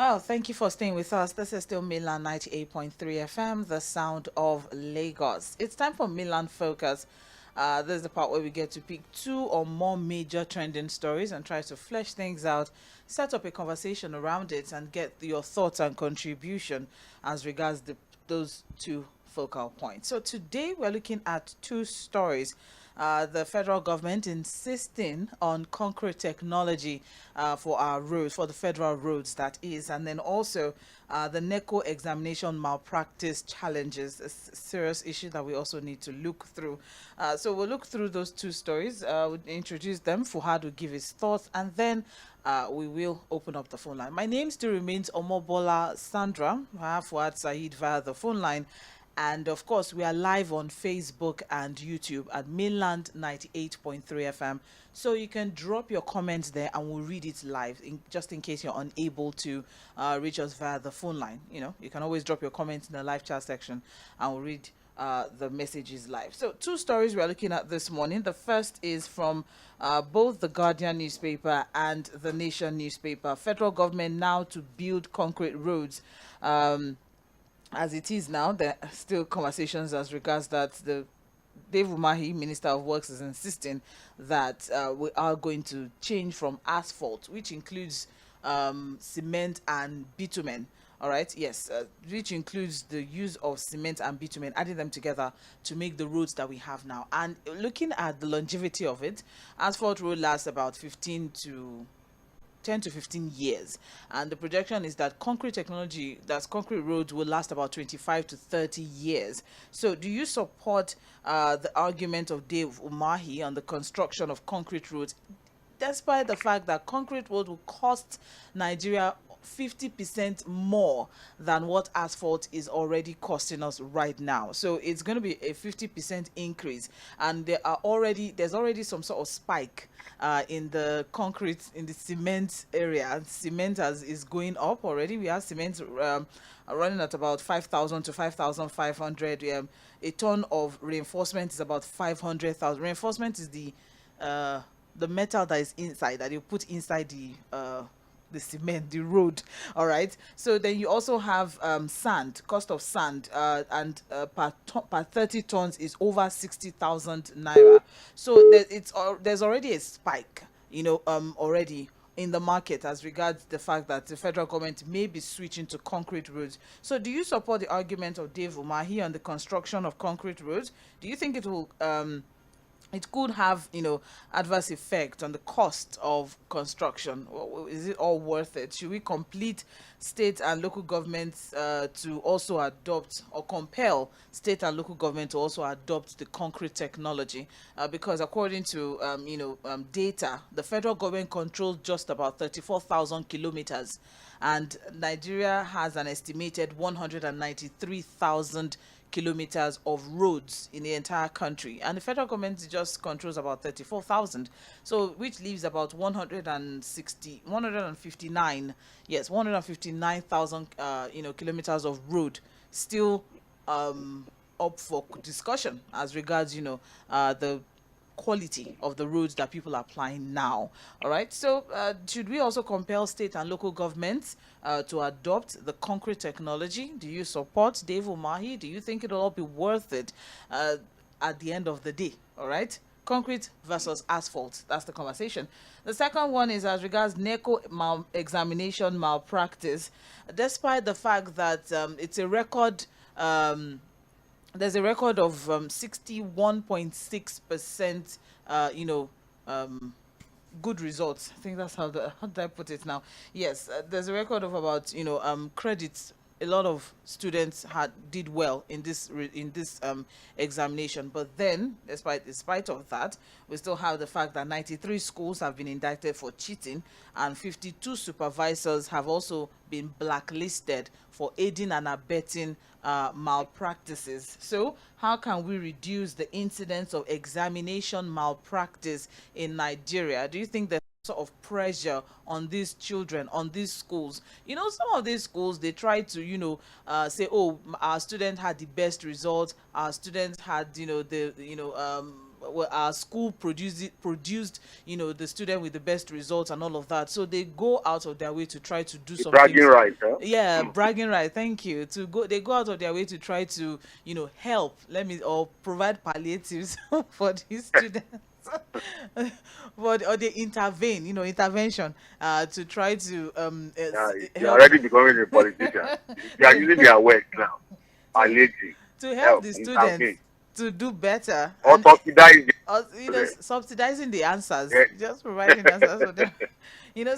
Oh, thank you for staying with us. This is still Milan 98.3 FM, the sound of Lagos. It's time for Milan Focus. This is the part where we get to pick two or more major trending stories and try to flesh things out, set up a conversation around it, and get your thoughts and contribution as regards those two focal points. So today we're looking at two stories. The federal government insisting on concrete technology for our roads, for the federal roads, that is, and then also the NECO examination malpractice challenges, a serious issue that we also need to look through. So we'll look through those two stories, we'll introduce them, Fuhad will give his thoughts, and then we will open up the phone line. My name still remains Omobola Sandra. I have Fuad Saeed via the phone line. And of course, we are live on Facebook and YouTube at Mainland 98.3 FM. So you can drop your comments there and we'll read it live, just in case you're unable to reach us via the phone line. You know, you can always drop your comments in the live chat section and we'll read the messages live. So two stories we're looking at this morning. The first is from both the Guardian newspaper and the Nation newspaper. Federal government now to build concrete roads. As it is now, there are still conversations as regards that the Dave Umahi, Minister of Works, is insisting that we are going to change from asphalt, which includes cement and bitumen. All right, yes, which includes the use of cement and bitumen, adding them together to make the roads that we have now. And looking at the longevity of it, asphalt road lasts about 10 to 15 years, and the projection is that concrete technology, that's concrete roads, will last about 25 to 30 years. So do you support the argument of Dave Umahi on the construction of concrete roads, despite the fact that concrete road will cost Nigeria 50% more than what asphalt is already costing us right now? So it's going to be a 50% increase, and there's already some sort of spike in the concrete, in the cement area. Cement is going up already. We have cement running at about 5,000 to 5,500. A ton of reinforcement is about 500,000. Reinforcement is the metal that is inside, that you put inside the cement, the road. All right, so then you also have sand, cost of sand, and per 30 tons is over 60,000 naira. So there's already a spike, already in the market as regards the fact that the federal government may be switching to concrete roads. So do you support the argument of Dave Umahi on the construction of concrete roads? Do you think it could have, adverse effect on the cost of construction? Is it all worth it? Should we complete state and local governments to also adopt, or compel state and local government to also adopt the concrete technology? Because according to data, the federal government controls just about 34,000 kilometers, and Nigeria has an estimated 193,000 kilometers of roads in the entire country, and the federal government just controls about 34,000, so which leaves about 159,000 kilometers of road still up for discussion as regards the quality of the roads that people are applying now. All right, so should we also compel state and local governments to adopt the concrete technology? Do you support Dave Umahi? Do you think it'll all be worth it at the end of the day? All right, concrete versus asphalt, that's the conversation. The second one is as regards NECO examination malpractice. Despite the fact that it's a record, there's a record of 61.6%, good results. I think that's how did I put it now? Yes, there's a record of about credits. A lot of students did well in this examination, but then despite of that, we still have the fact that 93 schools have been indicted for cheating, and 52 supervisors have also been blacklisted for aiding and abetting malpractices. So how can we reduce the incidence of examination malpractice in Nigeria? Do you think that sort of pressure on these children, on these schools? Some of these schools, they try to say, oh, our student had the best results, our students had our school produced the student with the best results and all of that. So they go out of their way to try to do something. Bragging rights, huh? Yeah, bragging right. Thank you. They go out of their way to try to help. Or provide palliatives for these students. Or they intervention to try to you're already becoming a politician. They are using their words now. Palliative. To help the students to do better. Or subsidizing. Subsidizing the answers. Yeah. Just providing answers for them.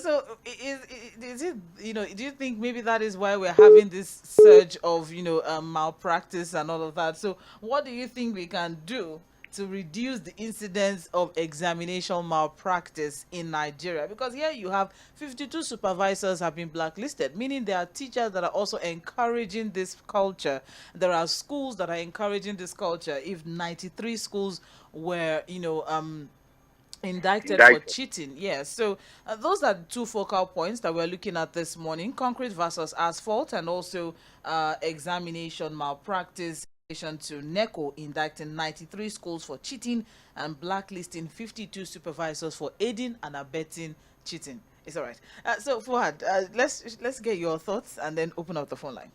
So is it, do you think maybe that is why we're having this surge of, malpractice and all of that? So what do you think we can do to reduce the incidence of examination malpractice in Nigeria? Because here you have 52 supervisors have been blacklisted, meaning there are teachers that are also encouraging this culture. There are schools that are encouraging this culture. If 93 schools were, indicted for cheating. Yes. So those are the two focal points that we're looking at this morning: concrete versus asphalt, and also examination malpractice. To NECO indicting 93 schools for cheating and blacklisting 52 supervisors for aiding and abetting cheating. It's all right. So Fuad, let's get your thoughts and then open up the phone line.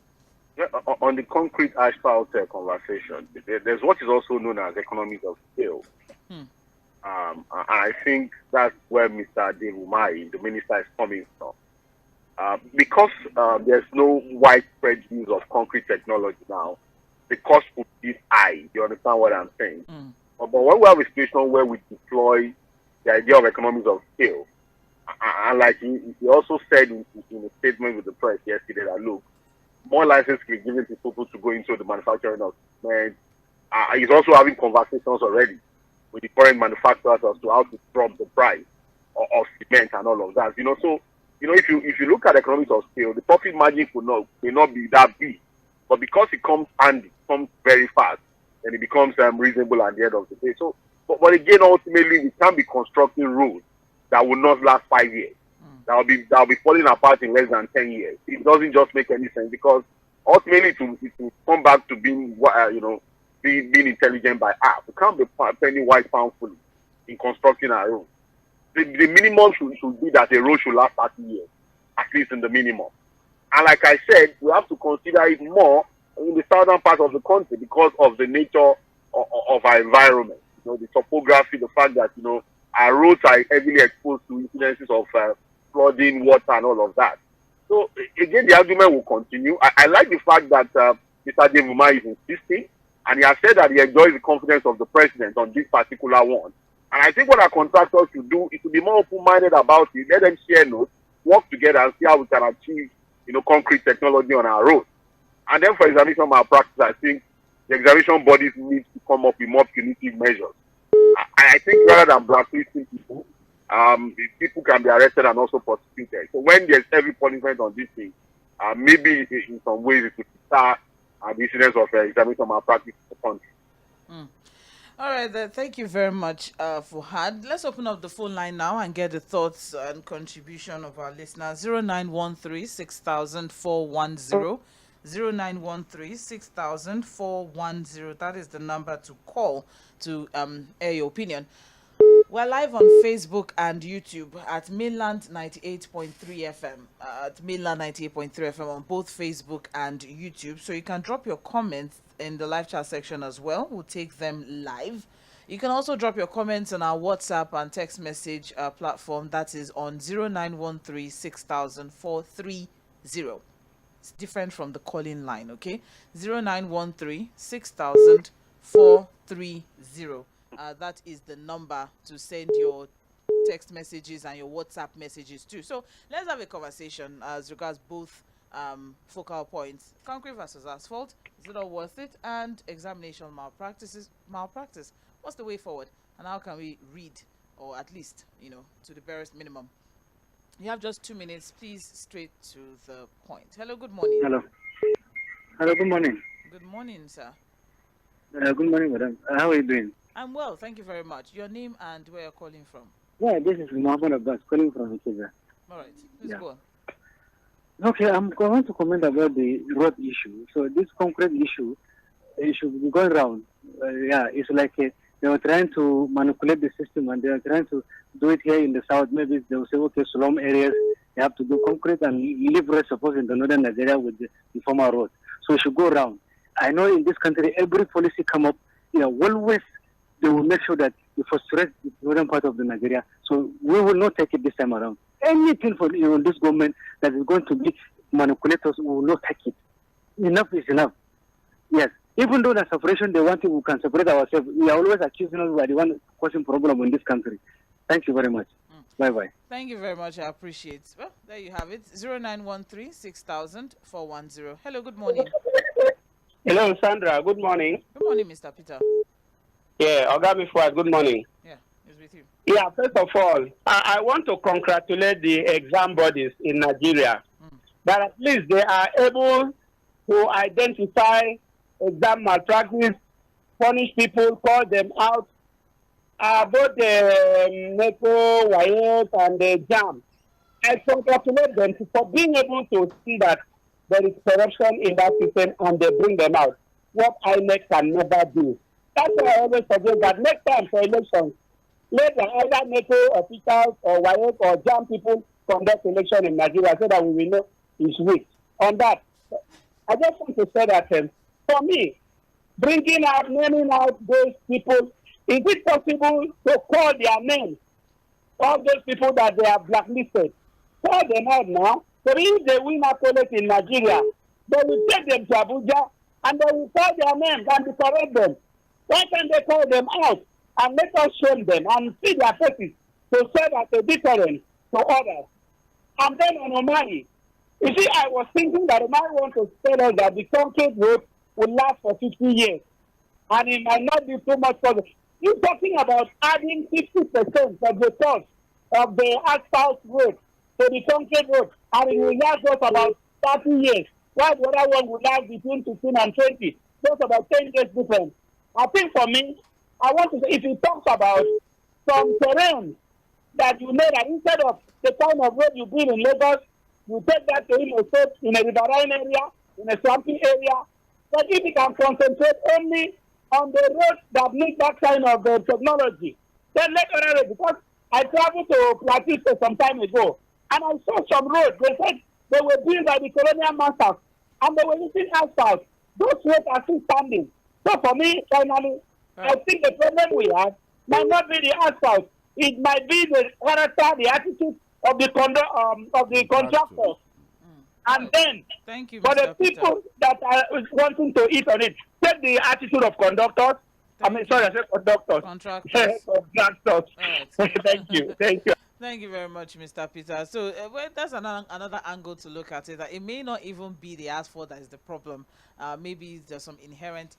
Yeah, on the concrete asphalt conversation, there's what is also known as economies of scale. I think that's where Mr. Dēvùmáyì, the minister, is coming from. Because there's no widespread use of concrete technology now, the cost would be high. You understand what I'm saying? But when we have a situation where we deploy the idea of economies of scale, and like he also said in a statement with the press yesterday that, look, more licenses can be given to people to go into the manufacturing of cement. He's also having conversations already with the current manufacturers as to how to drop the price of cement and all of that. So if you look at economies of scale, the profit margin may not be that big. But because it comes handy, comes very fast, and it becomes reasonable at the end of the day. So, but again, ultimately, we can't be constructing roads that will not last 5 years. That will be falling apart in less than 10 years. It doesn't just make any sense, because ultimately it will come back to being being intelligent by half. We can't be spending white pound fully in constructing our roads. The minimum should be that a road should last 30 years, at least in the minimum. And like I said, we have to consider it more in the southern part of the country because of the nature of our environment. The topography, the fact that, our roads are heavily exposed to incidences of flooding, water, and all of that. So, again, the argument will continue. I like the fact that Mr. Dēvùmáyì is insisting, and he has said that he enjoys the confidence of the president on this particular one. And I think what our contractors should do is to be more open-minded about it, let them share notes, work together, and see how we can achieve concrete technology on our roads. And then for examination malpractice, I think the examination bodies need to come up with more punitive measures. I think rather than blacklisting people, people can be arrested and also prosecuted. So when there's heavy punishment on this thing, maybe in some ways it will start the incidence of examination malpractice in the country. All right, then. Thank you very much, Fuad. Let's open up the phone line now and get the thoughts and contribution of our listeners. 0913 6000 410. 0913 6000 410. That is the number to call to air your opinion. We're live on Facebook and YouTube at Mainland 98.3 FM. At Mainland 98.3 FM on both Facebook and YouTube. So you can drop your comments in the live chat section as well. We'll take them live. You can also drop your comments on our WhatsApp and text message platform. That is on 0913 6000 430. It's different from the calling line, okay? 0913 6000 430. That is the number to send your text messages and your WhatsApp messages too. So let's have a conversation as regards both focal points: concrete versus asphalt. Is it all worth it? And examination malpractice. What's the way forward? And how can we read, or at least, to the barest minimum? You have just 2 minutes. Please, straight to the point. Hello, good morning. Hello, good morning. Good morning, sir. Good morning, madam. How are you doing? I'm well, thank you very much. Your name and where you're calling from? Yeah, this is MALPRACTICE calling from Ikeja. All right, please go on. Okay, I want to comment about the road issue. So this concrete issue, it should be going around. It's like they were trying to manipulate the system, and they are trying to do it here in the south. Maybe they will say, okay, slum areas, they have to do concrete and leave rest, suppose in the northern Nigeria with the former road. So we should go around. I know in this country, every policy come up, always they will make sure that you frustrate the northern part of the Nigeria. So we will not take it this time around. Anything for this government that is going to be manipulators, we will not take it. Enough is enough. Yes. Even though the separation they want, we can separate ourselves. We are always accusing us we are the one causing problem in this country. Thank you very much. Bye-bye. Thank you very much. I appreciate. Well, there you have it. 0913-6000-410. Hello, good morning. Hello, Sandra. Good morning. Good morning, Mr. Peter. Yeah, 𝗏𴗏𴗏, good morning. Yeah, it's with you. Yeah, first of all, I want to congratulate the exam bodies in Nigeria that at least they are able to identify exam malpractice, punish people, call them out. Both the NECO, WAEC, and the JAM. I congratulate them for being able to see that there is corruption in that system and they bring them out. What INEC can never do. That's why I always suggest that next time for elections, let either NECO officials or WAEC or JAM people conduct election in Nigeria so that we will know it's weak. On that, I just want to say that for me, bringing out, naming out those people, is it possible to call their names? All those people that they have blacklisted, call them out now. So if they win a politics in Nigeria, they will take them to Abuja and they will call their names and correct them. Why can't they call them out and let us shame them and see their faces to serve as a deterrent to others? And then on Omari, you see, I was thinking that Omari wants to tell us that the concrete road will last for 50 years and it might not be too much further. He's talking about adding 50% of the cost of the asphalt road to the concrete road, and it will last us about 30 years. While the other one will last between 15 and 20, just about 10 years difference. I think for me, I want to say, if he talks about some terrain that you know that instead of the kind of road you build in Lagos, you take that to in a riverine area, in a swampy area, but if he can concentrate only on the roads that need that kind of technology, then let us, because I traveled to Plateau some time ago, and I saw some roads, they said they were built by the colonial masters, and they were using asphalt. Those roads are still standing. So for me, finally, I think the problem we have might not be the asphalt. It might be the character, the attitude of the contractors. And then, thank you, for the Mr. people Peter. that are wanting to eat on it, take the attitude of conductors. I said conductors. Contractors. Contractors. Right. Thank you. Thank you. Thank you very much, Mr. Peter. So well, that's another angle to look at it. That it may not even be the asphalt that is the problem. Maybe there's some inherent,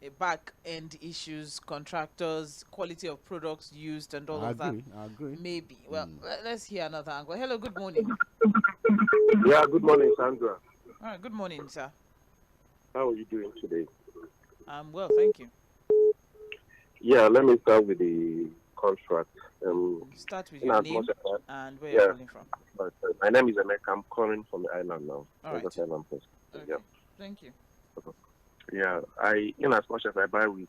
a back end issues, contractors, quality of products used, and all of that. I agree. Maybe. Well, let's hear another angle. Hello, good morning. Yeah, good morning, Sandra. All right, good morning, sir. How are you doing today? I'm well, thank you. Yeah, let me start with the contract. Start with your name and where you're calling from. My name is Emeka. I'm calling from the island now. All right. Island person. Okay. Yeah. Thank you. Yeah, in as much as I buy with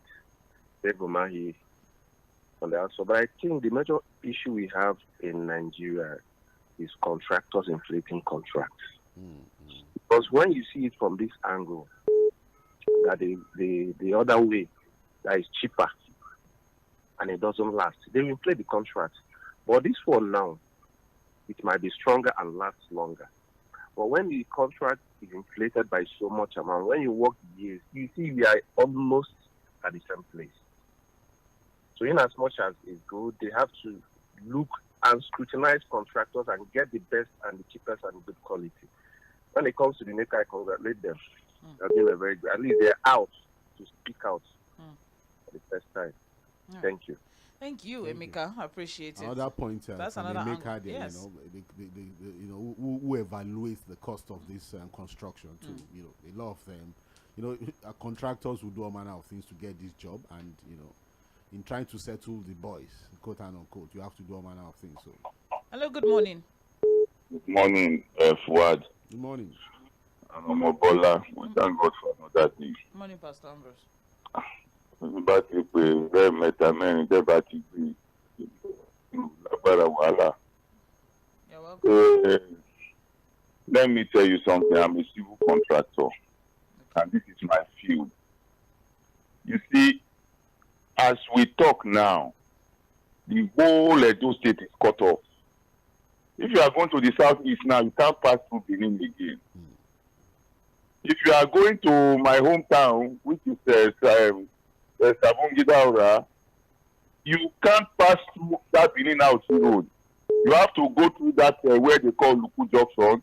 𝗏𴗏𴗏 on the outside, but I think the major issue we have in Nigeria is contractors inflating contracts. Because when you see it from this angle, that the other way, that is cheaper and it doesn't last, they will inflate the contract. But this one now, it might be stronger and last longer. But when the contract is inflated by so much amount, when you work years, you see we are almost at the same place. So in as much as it's good, they have to look and scrutinize contractors and get the best and the cheapest and good quality. When it comes to the NECO, I congratulate them. They're doing a very good. At least they're out to speak out for the first time. Thank you. Thank you, Emeka. I appreciate it. Another point, that's from another Emeka angle. there, Yes. Who evaluates the cost of this construction too. A lot of them, contractors will do all manner of things to get this job, and in trying to settle the boys, quote and unquote, you have to do all manner of things. So, hello, good morning. Good morning, Fuad. Good morning. I'm Omobola. We thank God for another day. Good morning, Pastor Ambrose. bá ti pè lẹ́ẹ̀mẹ́ta mẹ́rin tẹ́ bá ti gbé lágbára wàhálà. You're welcome. Let me tell you something. I'm a civil contractor, and this is my field. You see, as we talk now, the whole Edo State is cut off. If you are going to the southeast now, you can't pass through Benin again. If you are going to my hometown, which is 𝗪𴗏, you can't pass through that Benin out road. You have to go through that where they call Luku Junction,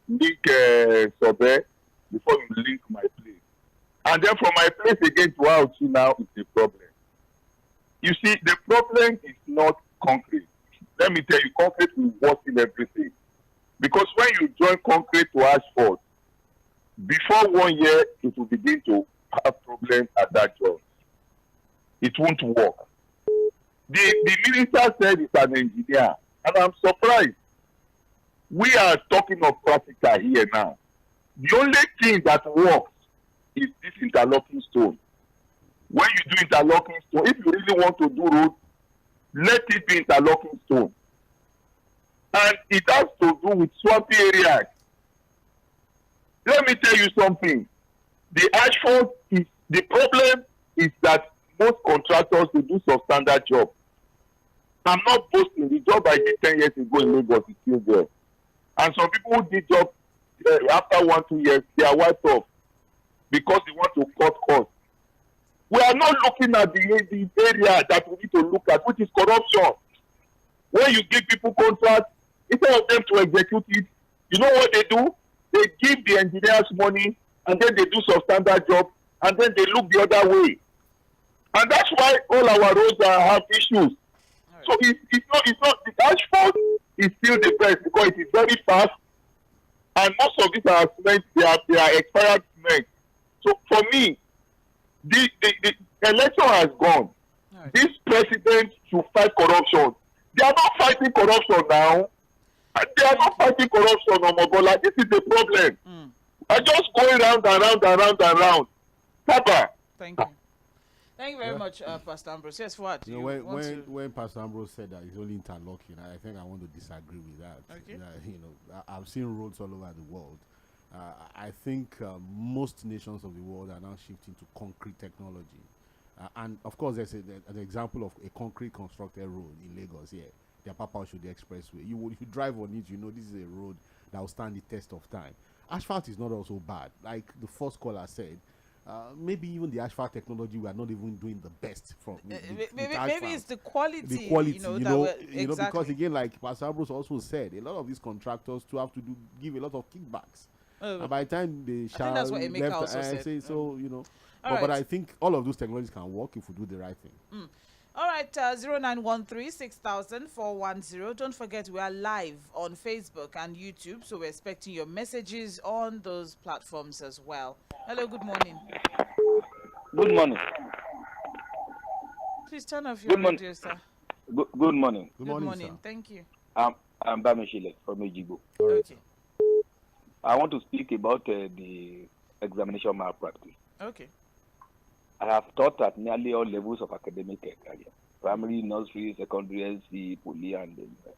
link Sobe, before you link my place. And then from my place again to Auchi now is the problem. You see, the problem is not concrete. Let me tell you, concrete will worsen everything. Because when you join concrete to asphalt, before 1 year, it will begin to have problems at that joint. It won't work. The minister said it's an engineer, and I'm surprised. We are talking of practical here now. The only thing that works is this interlocking stone. When you do interlocking stone, if you really want to do road, let it be interlocking stone. And it has to do with swampy areas. Let me tell you something. The asphalt is, the problem is that most contractors, they do substandard job. I'm not boasting. The job I did 10 years ago in Lagos is still there. And some people who did job after 1-2 years, they are wiped off because they want to cut costs. We are not looking at the area that we need to look at, which is corruption. When you give people contracts, instead of them to execute it, you know what they do? They give the engineers money, and then they do substandard job, and then they look the other way. And that's why all our roads have issues. Right. So it's not the asphalt is still the best because it is very fast, and most of these are cement, they are expired cement. So for me, the election has gone. Right. This president should fight corruption. They are not fighting corruption now. They are not fighting corruption, Omobola. This is the problem. I just going round and round and round and round. Papa. Thank you. Thank you very much, Pastor Ambrose. Yes, what? You know, when Pastor Ambrose said that it's only interlocking, I think I want to disagree with that. Okay. You know, I've seen roads all over the world. I think most nations of the world are now shifting to concrete technology. And of course, there's an example of a concrete constructed road in Lagos here. The Apapa-Oshodi Expressway. You drive on it, you know this is a road that will stand the test of time. Asphalt is not also bad. Like the first caller said, maybe even the asphalt technology, we are not even doing the best from. Maybe it's the quality. The quality, you know, because again, like Pastor Ambrose also said, a lot of these contractors too have to give a lot of kickbacks. And by the time they shall, that's what Emeka also said. So you know, but I think all of those technologies can work if we do the right thing. All right, 0913-6000-410. Don't forget, we are live on Facebook and YouTube, so we're expecting your messages on those platforms as well. Hello, good morning. Good morning. Please turn off your radio, sir. Good morning. Good morning, sir. Thank you. I'm 𝗵𝗵𝘁 from Ejigbo. Okay. I want to speak about the examination malpractice. Okay. I have taught at nearly all levels of academic career, primary, nursery, secondary, SC, poly, and the rest.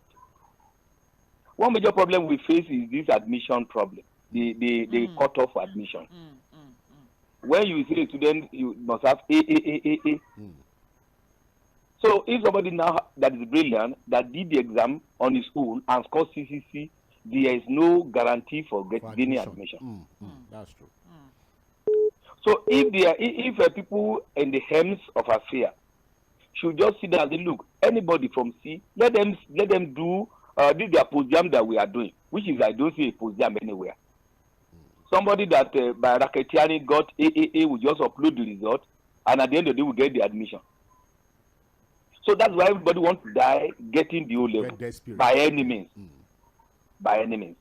One major problem we face is this admission problem, the cut-off admission. When you see a student, you must have A. So if somebody now that is brilliant, that did the exam on his own and scored CCC, there is no guarantee for getting admission. That's true. So if people in the hems of affair should just sit down and say, look, anybody from C, let them do this their post-jam that we are doing, which is I don't see a post-jam anywhere. Somebody that by racketeering got AAA will just upload the result, and at the end of the day will get the admission. So that's why everybody wants to die getting the O level by any means. By any means.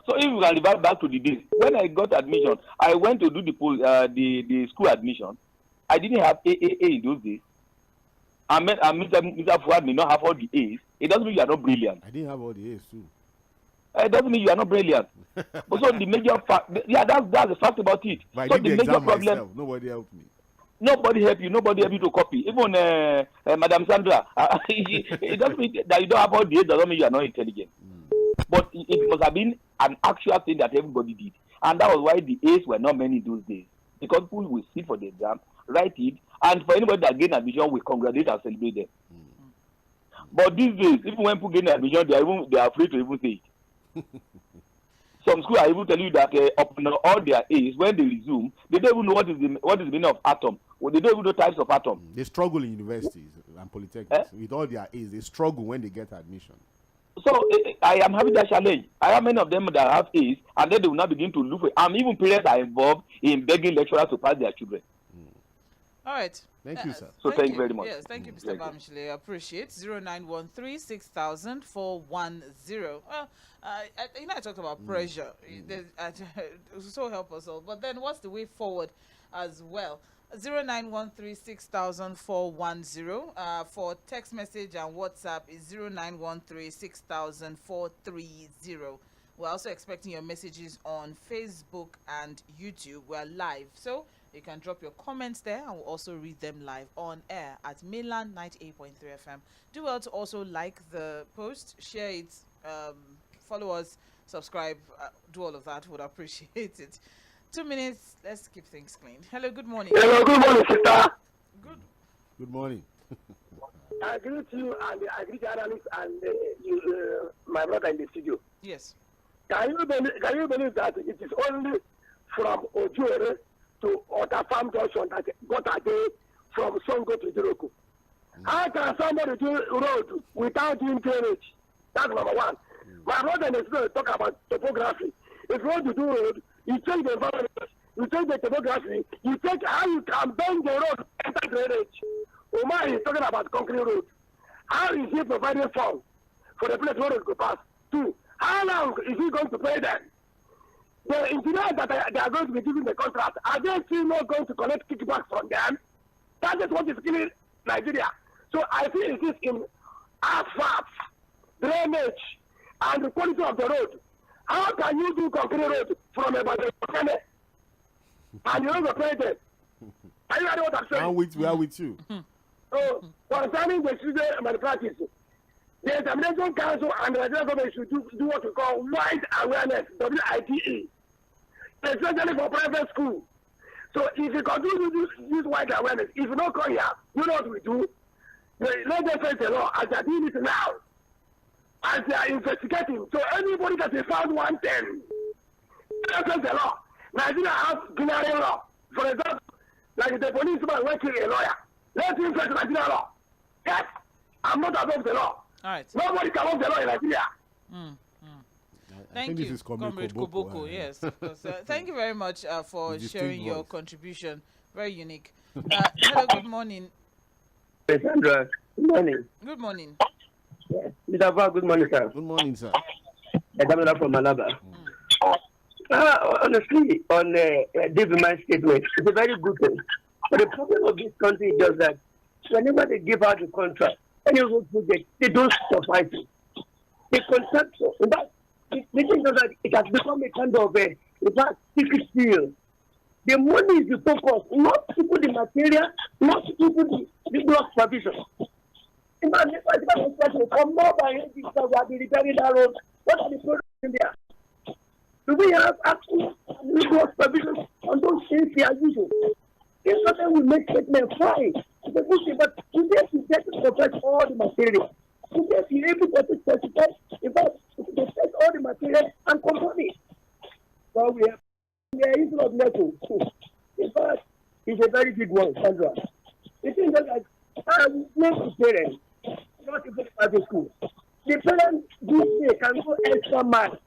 So if we can revert back to the days, when I got admission, I went to do the school admission. I didn't have AAA in those days. Mr. Fouad may not have all the A's. It doesn't mean you are not brilliant. I didn't have all the A's too. It doesn't mean you are not brilliant. But so the major fact, that's the fact about it. But so I did the major problem. Myself. Nobody helped me. Nobody help you. Nobody help you to copy. Even Madam Sandra, it doesn't mean that you don't have all the age. Doesn't mean you are not intelligent. But it must have been an actual thing that everybody did, and that was why the A's were not many those days. Because people will sit for the exam, write it, and for anybody that gain admission, we congratulate and celebrate them. But these days, even when people gain admission, they are afraid to even say it. Some schools are even telling you that upon all their A's, when they resume, they don't even know what is the meaning of atom. Well, they don't even know types of atom. They struggle in universities and polytechnics. With all their A's, they struggle when they get admission. So I am having that challenge. I have many of them that have A's, and then they will now begin to look for. Even parents are involved in begging lecturers to pass their children. All right. Thank you, sir. So thank you very much. Yes, thank you, Mr. Bamishile. I appreciate 0913 6000 410. Well, I talked about pressure. So help us all. But then what's the way forward as well? 0913 6000 410. For text message and WhatsApp is 0913 6000 430. We're also expecting your messages on Facebook and YouTube. We're live. So you can drop your comments there, and we'll also read them live on air at Mainland 98.3 FM. Do well to also like the post, share it, follow us, subscribe, do all of that. Would appreciate it. 2 minutes. Let's keep things clean. Hello, good morning. Hello, good morning, sister. Good morning. I greet you, and I greet the analyst and my brother in the studio. Yes. Can you believe that it is only from Ojuere to Otafam Junction that got a day from Songo to Jiroko? How can somebody do road without doing drainage? That's number one. My brother in the studio talk about topography. If you want to do road, you change the environment, you change the topography, you change how you can bend the road enter drainage. Omar is talking about concrete road. How is he providing funds for the place where it could pass? Two, how long is he going to pay them? The engineers that they are going to be giving the contract, are they still not going to collect kickbacks from them? That is what is killing Nigeria. So I feel it is in asphalt, drainage, and the quality of the road. How can you do concrete road from a Badekane and you don't pay them? Are you hearing what I'm saying? We are with you. So, concerning the student malpractice, the Examination Council and the Nigerian government should do what we call wide awareness, WITE, especially for private school. So if you continue to use wide awareness, if you don't come here, you know what we do? Let them face the law as they are doing it now, as they are investigating. So anybody that is found wanted, let them face the law. Nigeria has binary law. For example, like the policeman working a lawyer, let him face Nigerian law. Yes, I'm not above the law. All right. Nobody can above the law in Nigeria. Thank you, Comrade Koboko. Yes, of course. Thank you very much for sharing your contribution. Very unique. Hello, good morning. Sandra, good morning. Good morning. Yes. Mr. Val, good morning, sir. Good morning, sir. Examiner from Malaba. Honestly, on David Man's statement, it's a very good thing. But the problem of this country is just that whenever they give out the contract, any of those projects, they don't suffice it. The contractor, in fact, the thing is that it has become a kind of a secret deal. The money is the focus, not to put the material, not to put the block provision. In fact, the for more than 80 years, we have been repairing that road. What are the products in there? Do we have actual block provision on those things we are using? If something will make statement fine, it's a good thing, but today you get to protect all the material. Today you're able to specify, in fact, they take all the material and components. So we are using of NECO. In fact, it's a very big one, Sandra. The thing is that I make the parents, not even private school. The parents this day can go extra mile.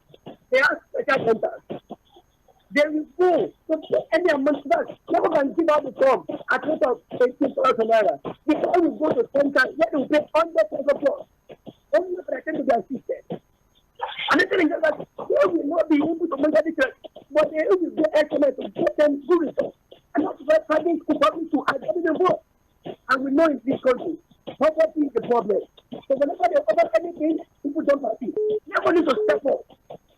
They have special centers. They will go to any amount of that. Never can give out the form at rate of 18,000 naira. Before we go to center, let them pay 100,000 plus. Only if I to be assisted. And the thing is that they will not be able to make a difference, but they will be excellent to get them good results. And not to private school public to identify the vote. And we know in this country, poverty is the problem. So whenever they offer anything, people don't party. Never need to step up.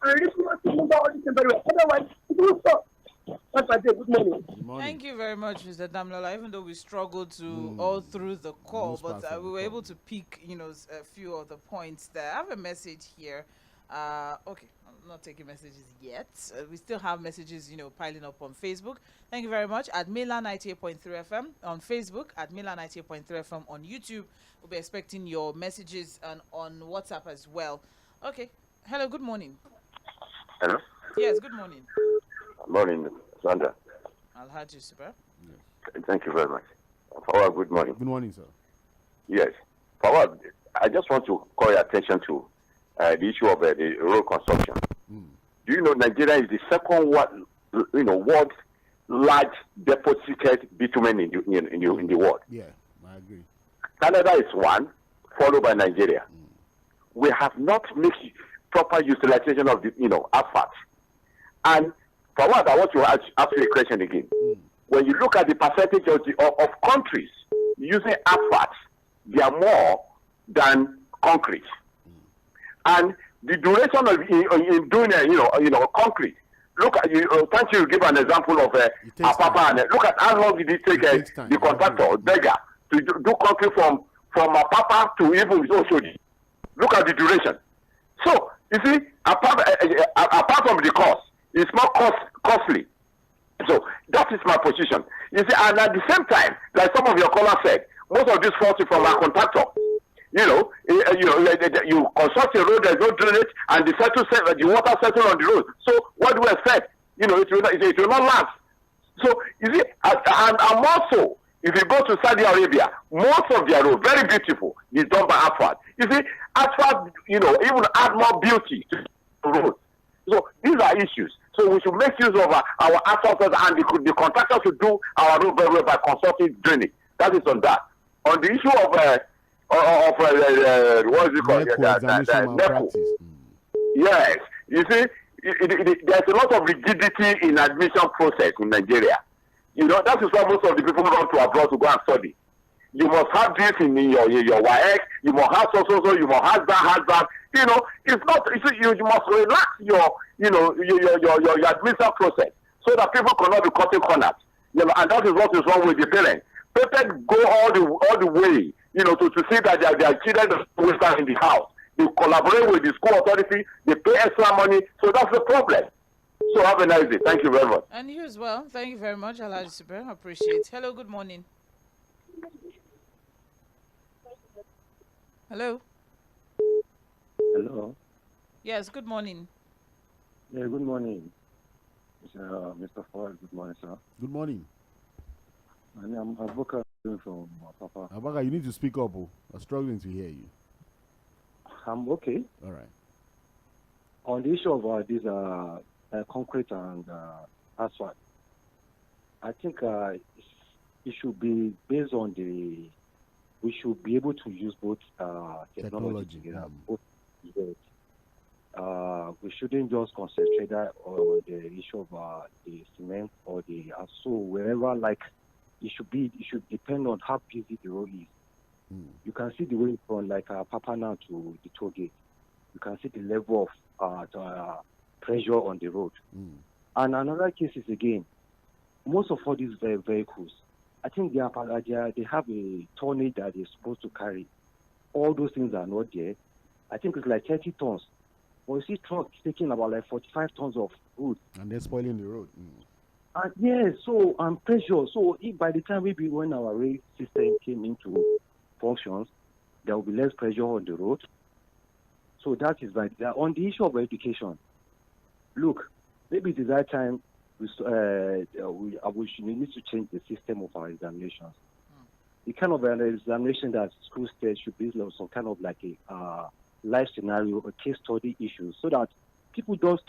And if you want to move all this very well, otherwise it will stop. That's my day. Good morning. Thank Thank you very much, Mr. Damilola. Even though we struggled to all through the call, but we were able to pick, a few of the points there. I have a message here. Okay, I'm not taking messages yet. We still have messages, piling up on Facebook. Thank you very much. At Milan 98.3 FM on Facebook, at Milan 98.3 FM on YouTube. We'll be expecting your messages and on WhatsApp as well. Okay. Hello, good morning. Hello? Yes, good morning. Morning, Sandra. Alhaji Super. Yes. Thank you very much. Fawad, good morning. Good morning, sir. Yes. Fawad, I just want to call your attention to the issue of the road construction. Do you know Nigeria is the second world large deposited bitumen in the world? Yeah, I agree. Canada is one, followed by Nigeria. We have not made proper utilization of the asphalt. And for what I want to ask you a question again. When you look at the percentage of countries using asphalt, they are more than concrete. And the duration of in doing concrete. Look at can't you give an example of Apapa? Look at how long did it take the contractor Beggar to do concrete from Apapa to even Oshodi. Look at the duration. So you see, apart from the cost, it's more costly. So that is my position. You see, and at the same time, like some of your callers said, most of this falls from our contractor. You construct a road, there's no drainage, and the water settles on the road. So what do we expect? It will not last. So you see, and also, if you go to Saudi Arabia, most of their road, very beautiful, is done by asphalt. You see, asphalt, even add more beauty to the road. So these are issues. So we should make use of our asphalt, and the contractor should do our road very well by constructing drainage. That is on that. On the issue of what is it called? NECO. Yes. You see, there's a lot of rigidity in admission process in Nigeria. That is why most of the people run to abroad to go and study. You must have this in your WAEC, you must have so, you must have that. It's not, you must relax your admission process so that people cannot be cutting corners. And that is what is wrong with the parents. Parents go all the way, to see that their children will start in the house. They collaborate with the school authority, they pay extra money, so that's the problem. So have a nice day. Thank you very much. And you as well. Thank you very much, Alhaji Super. I appreciate. Hello, good morning. Hello. Hello. Yes, good morning. Yeah, good morning. Mr. Ford, good morning, sir. Good morning. I'm Abaka from Papa. Abaka, you need to speak up. I'm struggling to hear you. I'm okay. All right. On the issue of these concrete and asphalt, I think it should be based on we should be able to use both technology together. We shouldn't just concentrate on the issue of the cement or the asphalt, wherever. Like it should depend on how busy the road is. You can see the way from Papa now to the toll gate. You can see the level of pressure on the road. And another case is, again, most of all these vehicles, I think they have a tonnage that they're supposed to carry. All those things are not there. I think it's like 30 tons. But you see trucks taking about 45 tons of food. And they're spoiling the road. And yes, so pressure. So if by the time maybe when our rail system came into functions, there will be less pressure on the road. So that is right there. On the issue of education, look, maybe it is that time we need to change the system of our examinations. The kind of examination that school state should be some kind of like a life scenario, a case study issue, so that people don't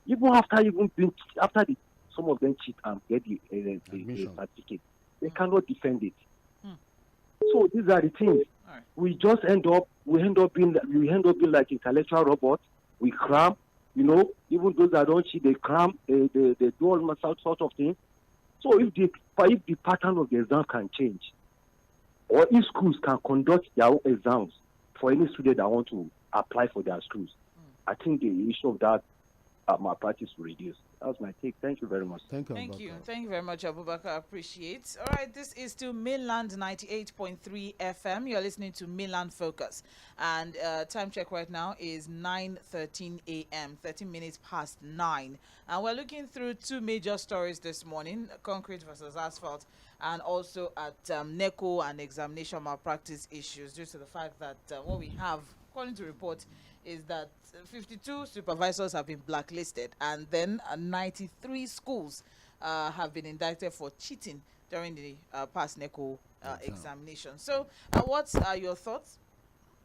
even after some of them cheat and get the certificate, they cannot defend it. So these are the things. Right. We end up being like intellectual robots. We cram, even those that don't cheat, they cram, they do all sort of things. So if the pattern of the exam can change, or if schools can conduct their own exams for any student that want to apply for their schools, I think the issue of that malpractice will reduce. That's my take. Thank you very much. Thank you. Thank you. Thank you very much, Abubakar. Appreciate. All right, this is still Mainland 98.3 FM. You're listening to Mainland Focus. And time check right now is 9:13 a.m., 13 minutes past 9. And we're looking through two major stories this morning, concrete versus asphalt, and also at NECO and examination malpractice issues, due to the fact that what we have, according to report, is that 52 supervisors have been blacklisted, and then 93 schools have been indicted for cheating during the past NECO examination. So what are your thoughts?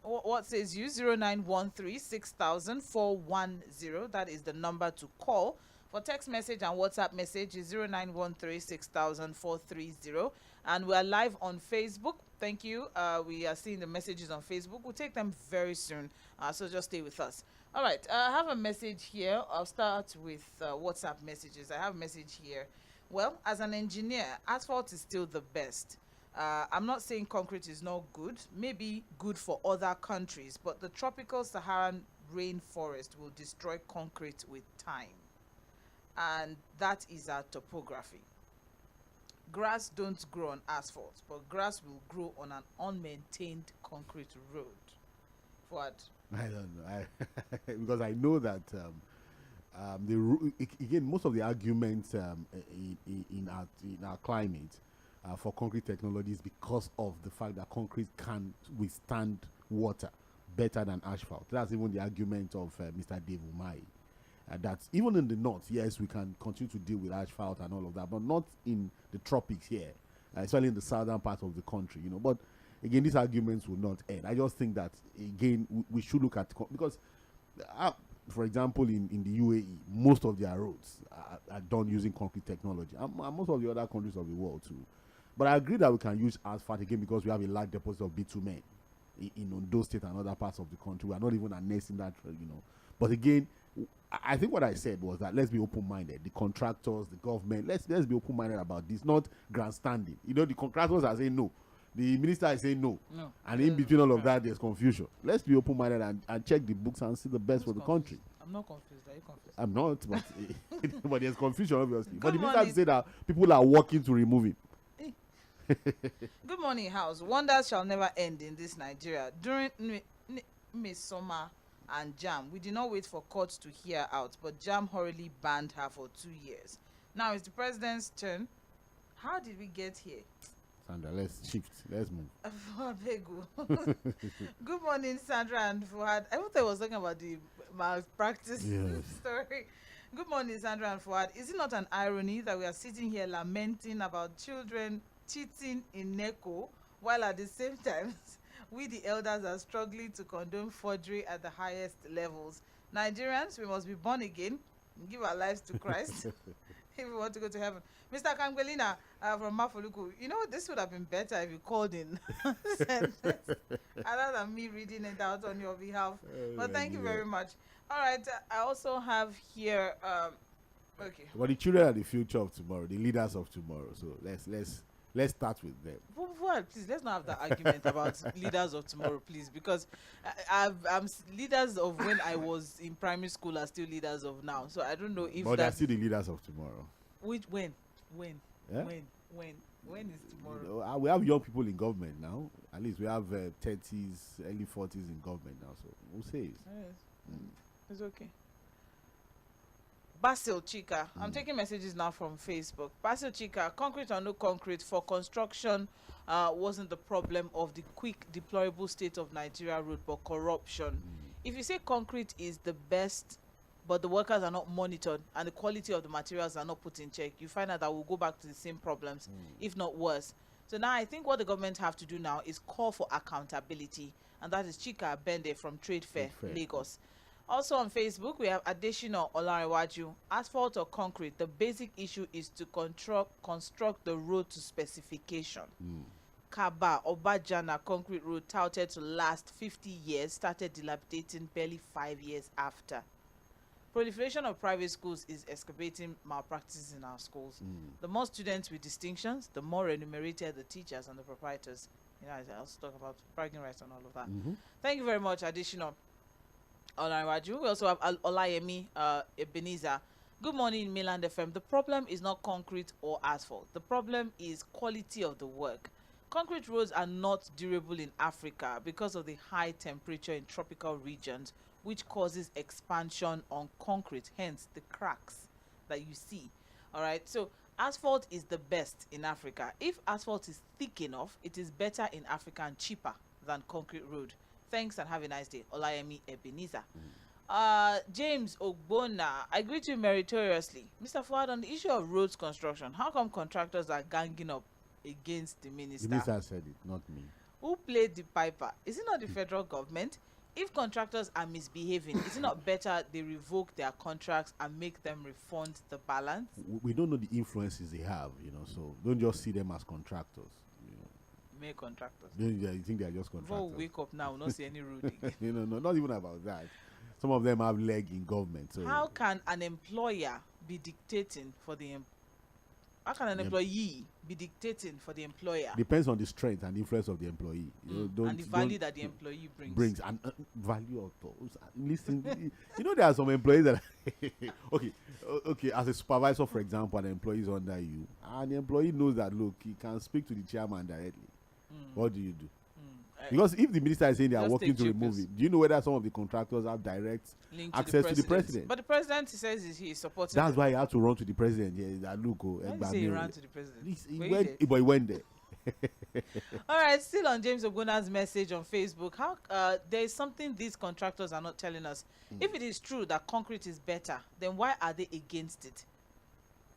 What says you? 0913-6000-410. That is the number to call. For text message and WhatsApp message is 0913-6000-430. And we are live on Facebook. Thank you. We are seeing the messages on Facebook. We'll take them very soon. So just stay with us. All right. I have a message here. I'll start with WhatsApp messages. I have a message here. Well, as an engineer, asphalt is still the best. I'm not saying concrete is not good. Maybe good for other countries. But the tropical Saharan rainforest will destroy concrete with time. And that is our topography. Grass don't grow on asphalt, but grass will grow on an unmaintained concrete road. What? I don't know. Because I know that again, most of the arguments in our climate for concrete technology is because of the fact that concrete can withstand water better than asphalt. That's even the argument of Mr. Dጾᴠᴇ. That even in the north, yes, we can continue to deal with asphalt and all of that, but not in the tropics here, especially in the southern part of the country, you know. But again, these arguments will not end. I just think that, again, we should look at, because, for example, in the UAE, most of their roads are done using concrete technology, and most of the other countries of the world too. But I agree that we can use asphalt again because we have a large deposit of bitumen in Ondo State and other parts of the country. We are not even annexing that, you know. But again, I think what I said was that let's be open-minded. The contractors, the government, let's be open-minded about this, not grandstanding. You know, the contractors are saying no. The minister is saying no. And in between all of that, there's confusion. Let's be open-minded and check the books and see the best for the country. I'm not confused. Are you confused? I'm not, but, but there's confusion, obviously. But the minister say that people are working to remove it. Good morning, House. Wonders shall never end in this Nigeria. During Mpsoᴜ and JAM, we did not wait for courts to hear out, but JAM hurriedly banned her for 2 years. Now it's the president's turn. How did we get here? Sandra, let's shift. Let's move. Good morning, Sandra and Fuad. I thought I was talking about the malpractice story. Good morning, Sandra and Fuad. Is it not an irony that we are sitting here lamenting about children cheating in NECO, while at the same time we the elders are struggling to condone forgery at the highest levels? Nigerians, we must be born again and give our lives to Christ if we want to go to heaven. Mr. Kangwelina from Mafoluku, you know, this would have been better if you called in other than me reading it out on your behalf. But thank you very much. All right, I also have here okay. But the children are the future of tomorrow, the leaders of tomorrow. So let's start with them. Well, please, let's not have that argument about leaders of tomorrow, please, because I'm leaders of when I was in primary school are still leaders of now. So I don't know if but they're still the leaders of tomorrow. When Yeah? when is tomorrow? You know, we have young people in government now. At least we have 30s, early 40s in government now. So we'll say it. It's okay. Basil Chika, I'm taking messages now from Facebook. Basil Chika, concrete or no concrete for construction wasn't the problem of the quick deplorable state of Nigeria road, but corruption. If you say concrete is the best, but the workers are not monitored and the quality of the materials are not put in check, you find out that we'll go back to the same problems, if not worse. So now I think what the government have to do now is call for accountability, and that is Chika Bende from Trade Fair, Lagos. Also on Facebook, we have Adeshina Olariwaju. Asphalt or concrete, the basic issue is to construct the road to specification. Kaba Obajana concrete road touted to last 50 years started dilapidating barely 5 years after. Proliferation of private schools is exacerbating malpractices in our schools. The more students with distinctions, the more remunerated the teachers and the proprietors. You know, I also talk about bragging rights and all of that. Thank you very much, Additional. Olaiwaju. We also have Lᴏᴄᴜ Ebenezer. Good morning, Mainland FM. The problem is not concrete or asphalt. The problem is quality of the work. Concrete roads are not durable in Africa because of the high temperature in tropical regions, which causes expansion on concrete, hence the cracks that you see. All right, so asphalt is the best in Africa. If asphalt is thick enough, it is better in Africa and cheaper than concrete road. Thanks and have a nice day. Lᴏᴄᴜ Ebenezer. James Ogbonna, I greet you meritoriously. Mr. Fuad, on the issue of roads construction, how come contractors are ganging up against the minister? The minister said it, not me. Who played the piper? Is it not the federal government? If contractors are misbehaving, is it not better they revoke their contracts and make them refund the balance? We don't know the influences they have, so don't just see them as contractors. Make contractors. You think they are just contractors? Before we wake up now, we'll not see any road again. No, not even about that. Some of them have leg in government. So how can an employer be dictating for the how can an employee be dictating for the employer? Depends on the strength and influence of the employee. And the value that the employee brings. And value of those. Listen, there are some employees that okay. As a supervisor, for example, an employee is under you, and the employee knows that look, he can speak to the chairman directly. What do you do? Because if the minister is saying they are working to remove it, do you know whether some of the contractors have direct access to the president? But the president says he supports. That's why he had to run to the president. Yeah, that look. Why did he ran to the president? He went there. All right, still on James Ogbonna's message on Facebook. How there is something these contractors are not telling us. If it is true that concrete is better, then why are they against it?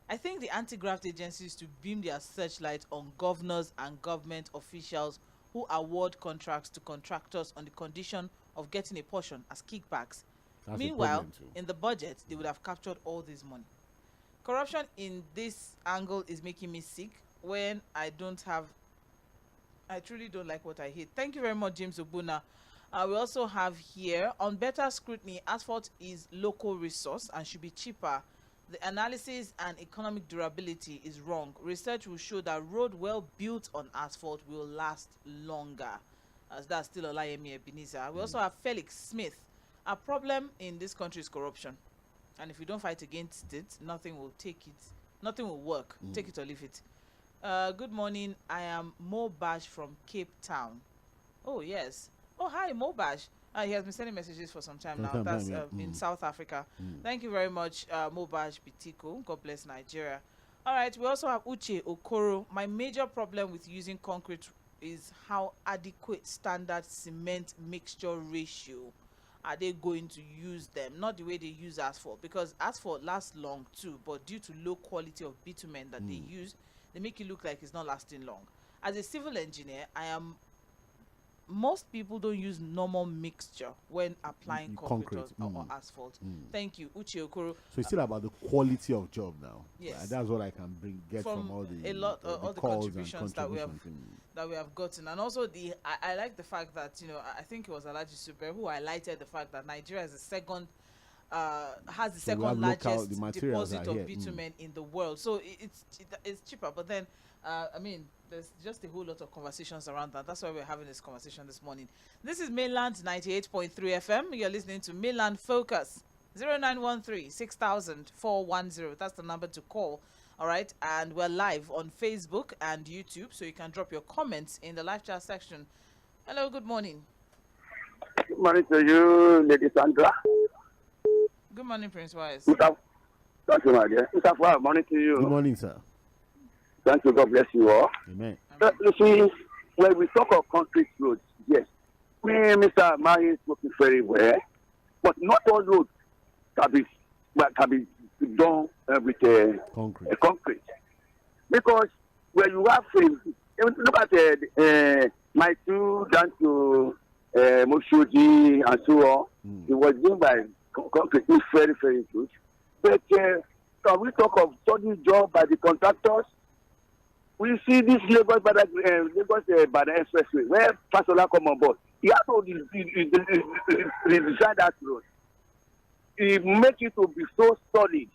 I think the anti-graft agencies to beam their searchlight on governors and government officials who award contracts to contractors on the condition of getting a portion as kickbacks. That's Meanwhile, in the budget, they would have captured all this money. Corruption in this angle is making me sick when I truly don't like what I hate. Thank you very much, James Ogbonna. We also have here, on better scrutiny, asphalt is local resource and should be cheaper. The analysis and economic durability is wrong. Research will show that road well built on asphalt will last longer. As that's still Lᴏᴜ Ebenezer. We also have Felix Smith. Our problem in this country is corruption. And if we don't fight against it, nothing will work. Take it or leave it. Good morning. I am Mobash from Cape Town. Oh, yes. Oh, hi, Mobash. He has been sending messages for some time now. That's in South Africa. Thank you very much, Mobash Bitiko. God bless Nigeria. All right, we also have Uche Okoro. My major problem with using concrete is how adequate standard cement mixture ratio are they going to use them, not the way they use asphalt, because asphalt lasts long too, but due to low quality of bitumen that they use, they make it look like it's not lasting long. As a civil engineer, most people don't use normal mixture when applying concrete or asphalt. Thank you, Uche Okoro. So it's still about the quality of job now. Yes, that's what I can get from all the contributions that we have gotten, and also I like the fact that I think it was Alhaji Super who highlighted the fact that Nigeria is the second. Has the second largest deposit of bitumen in the world, so it's cheaper. But then, there's just a whole lot of conversations around that. That's why we're having this conversation this morning. This is Mainland 98.3 FM. You're listening to Mainland Focus. 0913-6000-410. That's the number to call. All right, and we're live on Facebook and YouTube, so you can drop your comments in the live chat section. Hello, good morning. Good morning to you, Lady Sandra. Good morning, Prince Wise. Good morning to you. Good morning, sir. Thank you. God bless you all. Amen. You see, when we talk of concrete roads, yes, Mr. Mari is working very well, but not all roads can be done with concrete. Because when you have look at my two down to Moshoji and so on, it was done by concrete. It's very, very good. But can we talk of study job by the contractors? We see this Lagos by the expressway where Fasola come on board. He has to design that road. He make it to be so solid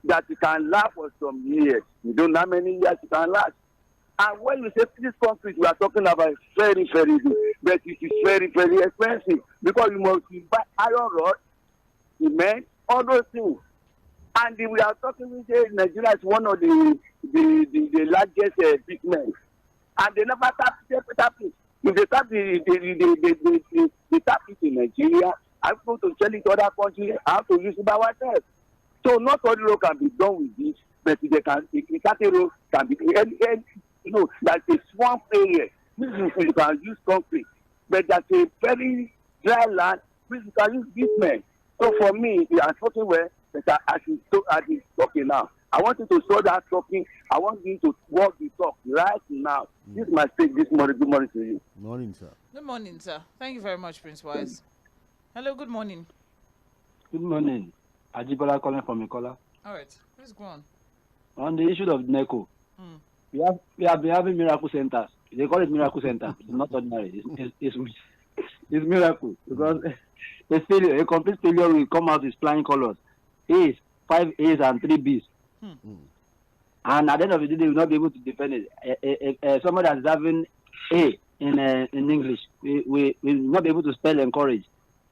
that it can last for some years. You don't know how many years it can last. And when you say this concrete, we are talking about very, very good. but it is very, very expensive because you must buy iron rod, cement, all those things. And we are talking with Nigeria is one of the largest big men, and they never tap it. If they tap the tap it in Nigeria, I'm going to sell it to other countries. I have to use it by myself. So not all road can be done with this, but they can. The road can be like a swamp area. Which you can use concrete, but that's a very dry land which you can use bitumen. So for me, we are talking where that I should be talking now. I want you to start that talking. I want you to walk the talk right now. This is my speech this morning. Good morning to you. Morning, sir. Good morning, sir. Thank you very much, Prince Wise. Hello, good morning. Good morning. Ajibola calling from Ikola. All right, let's go on. On the issue of NECO, we have been having miracle centers. They call it miracle center. It's not ordinary. It's miracle because a complete failure will come out with flying colors. A's, 5 A's and 3 B's. And at the end of the day, they will not be able to defend it. Somebody that is having A in English, we will not be able to spell encourage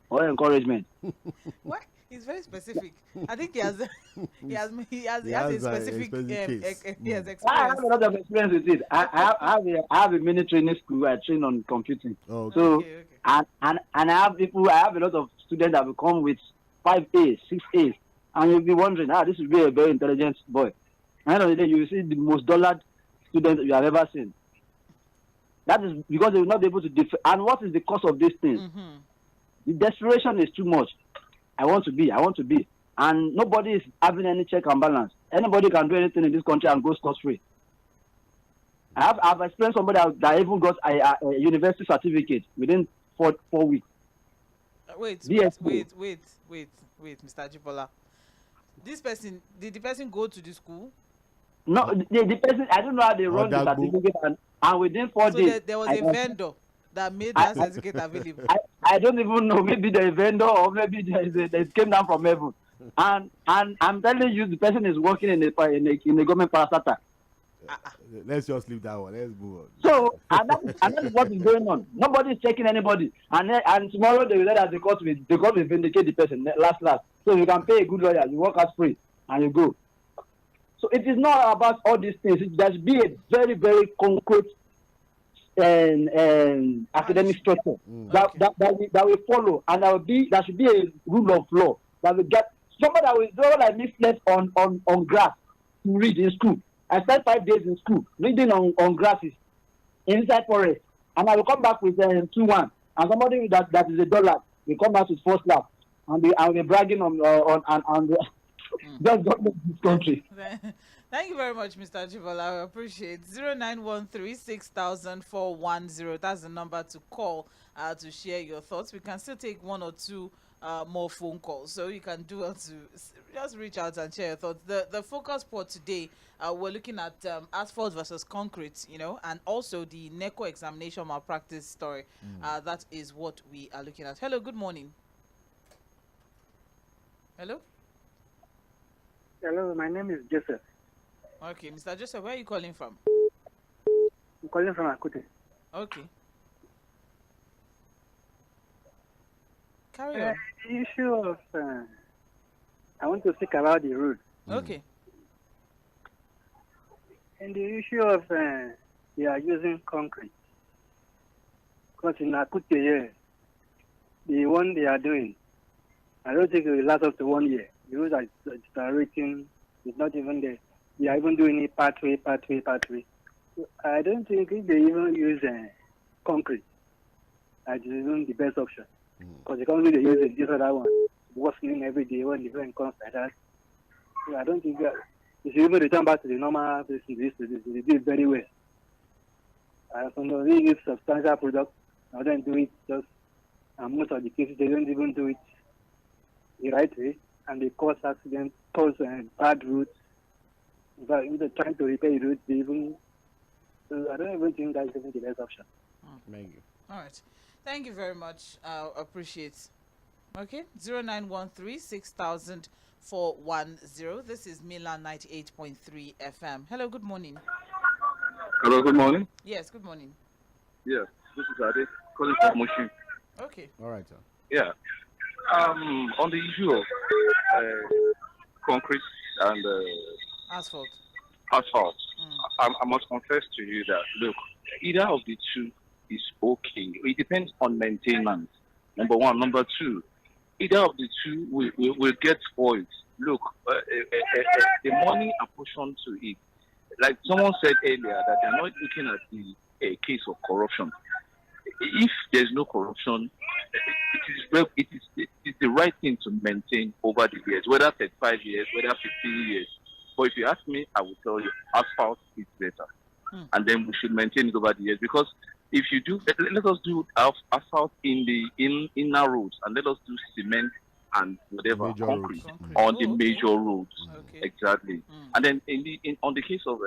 or encouragement. What? He's very specific. I think he has a specific experience. I have a lot of experience with it. I have a mini training school. I train on computing. Okay. So Okay. and I have a lot of students that will come with 5 A's, 6 A's, and you'll be wondering, this will be a very intelligent boy. And at the end of the day, you will see the most dullard student you have ever seen. That is because they will not be able to defend. And what is the cause of this thing? The desperation is too much. I want to be, and nobody is having any check and balance. Anybody can do anything in this country and go scot-free. I've experienced somebody that even got a university certificate within 4 weeks. Wait, Mr. Ajibola. This person, did the person go to the school? No, the person, I don't know how they run the certificate, and within 4 days. So there was a vendor that made that certificate available. I don't even know. Maybe the vendor, or maybe they came down from heaven. And I'm telling you, the person is working in a government parastatal. Let's just leave that one. Let's move on. So and that is what is going on. Nobody is checking anybody. And tomorrow they will let us the court will vindicate the person last. So you can pay a good lawyer, you work as free, and you go. So it is not about all these things. It should be a very, very concrete and academic structure that will follow, and that should be a rule of law that will get somebody that will do like me slept on grass to read in school. I spent 5 days in school reading on grasses inside forest, and I will come back with 2-1, and somebody that is a dollar will come back with 4 slaps, and I'll be bragging on just government this country. Thank you very much, Mr. Ajibola. I appreciate 0913-6000-410. That's the number to call to share your thoughts. We can still take 1 or 2 more phone calls, so you can do it to just reach out and share your thoughts. The focus for today, we're looking at asphalt versus concrete, and also the NECO examination malpractice story. That is what we are looking at. Hello, good morning. Hello. Hello, my name is Joseph. Okay, Mr. Joseph, where are you calling from? I'm calling from Akute. Okay. Carry on. The issue of, I want to speak about the road. Okay. And the issue of, they are using concrete. Because in Akute here, the one they are doing, I don't think it will last up to 1 year. The roads are deteriorating. It's not even there. They are even doing it pathway. So I don't think if they even use concrete, that is even the best option. Because the concrete they use this other one, worsening every day when the rain comes like that. So I don't think that if you even return back to the normal place, they do it very well. So they use substantial products, I don't do it just, and most of the cases they don't even do it the right way, and they cause accidents, cause bad routes. But if they're trying to repair the routes, they even. So I don't even think that's even the best option. Thank you. All right. Thank you very much. Appreciate. Okay. 0913-6000-410. This is Milan 98.3 FM. Hello. Good morning. Hello, good morning. Yes. Good morning. Yes, this is Ade. calling from Mushi. Okay. All right, sir. Yeah. On the issue of concrete and Asphalt. asphalt, I must confess to you that, look, either of the two is okay. It depends on maintenance, number one. Number two, either of the two will get spoiled. Look, the money apportioned to it, like someone said earlier, that they're not looking at the case of corruption. If there's no corruption, it is the right thing to maintain over the years, whether 35 years, whether 15 years. But if you ask me, I will tell you asphalt is better. And then we should maintain it over the years, because if you do, let us do asphalt in the inner roads, and let us do cement and whatever concrete on the major roads. Exactly. And then on the case of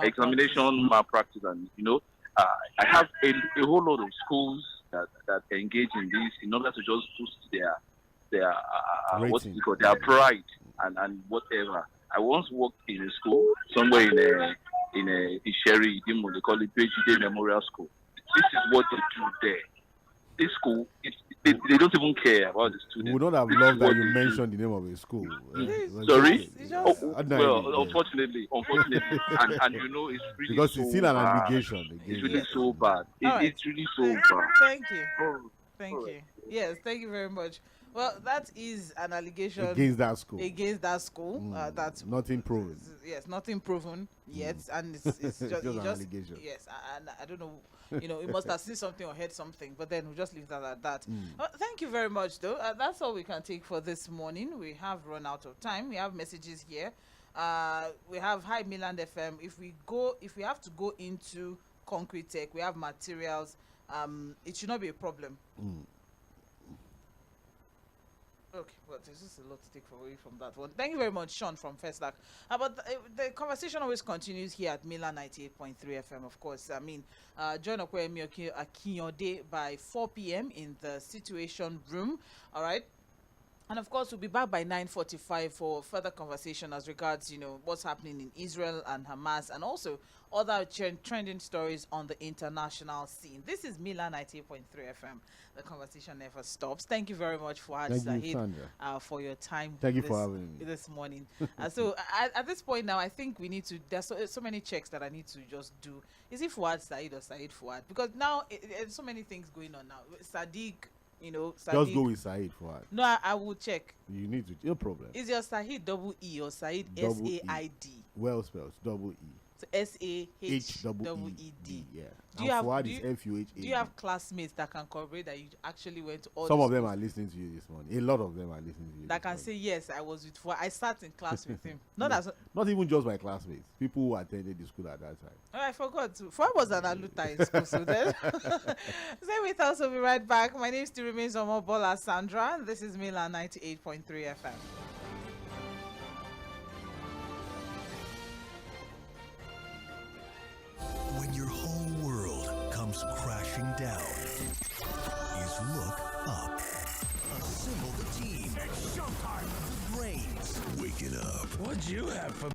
examination malpractice, and I have a whole lot of schools that engage in this in order to just boost their their pride and whatever. I once worked in a school somewhere in Isheri, they call it Bejide Memorial School. This is what they do there. This school, they don't even care about the students. We would not have loved that you mentioned the name of a school. Sorry? Well, unfortunately, and it's really because it's still an allegation. It's really so bad. It's really so bad. Thank you. Thank you. Yes, thank you very much. Well, that is an allegation against that school. That's nothing proven. Yes, nothing proven yet, and it's just an allegation. Yes, and I don't know. It must have seen something or heard something, but then we'll just leave that at that. Thank you very much, though. That's all we can take for this morning. We have run out of time. We have messages here. We have Hi Milan FM. If we have to go into concrete tech, we have materials. It should not be a problem. Okay, well, there's just a lot to take away from that one. Thank you very much, Sean from Festac. But the conversation always continues here at Milan 98.3 FM, of course. I mean, join ᴏᴄᴜ Akinyode by 4 p.m. in the Situation Room. All right. And of course, we'll be back by 9:45 for further conversation as regards, what's happening in Israel and Hamas, and also other trending stories on the international scene. This is Milan 98.3 FM. The conversation never stops. Thank you very much, Fuad Zahid, for your time. Thank you for having me this morning. So at this point now, I think we need to. There's so many checks that I need to just do. Is it Fuad Zahid or Said Fuad? Because now there's so many things going on now. Sadiq. Sadiq. Just go with Said Fuad. No, I will check. You need to. No problem. Is your Sahid double E or Said S-A-I-D? Well spelled. Double E. So S-A-H-E-E-D. Yeah. Do you have Fuad is F-U-H-A-D. Do you have classmates that can corroborate that you actually went to all? Some of them are listening to you this morning. A lot of them are listening to you. That can say yes, I was with Fuad. I sat in class with him. Not even just my classmates. People who attended the school at that time. Oh, I forgot to. Fuad was an aluta in school, so then. Stay with us. We'll be right back. My name still remains Omobola Sandra, and this is Milan 98.3 FM. When your whole world comes crashing down, is look up. Assemble the team. It's showtime. The brains. Waking up. What'd you have for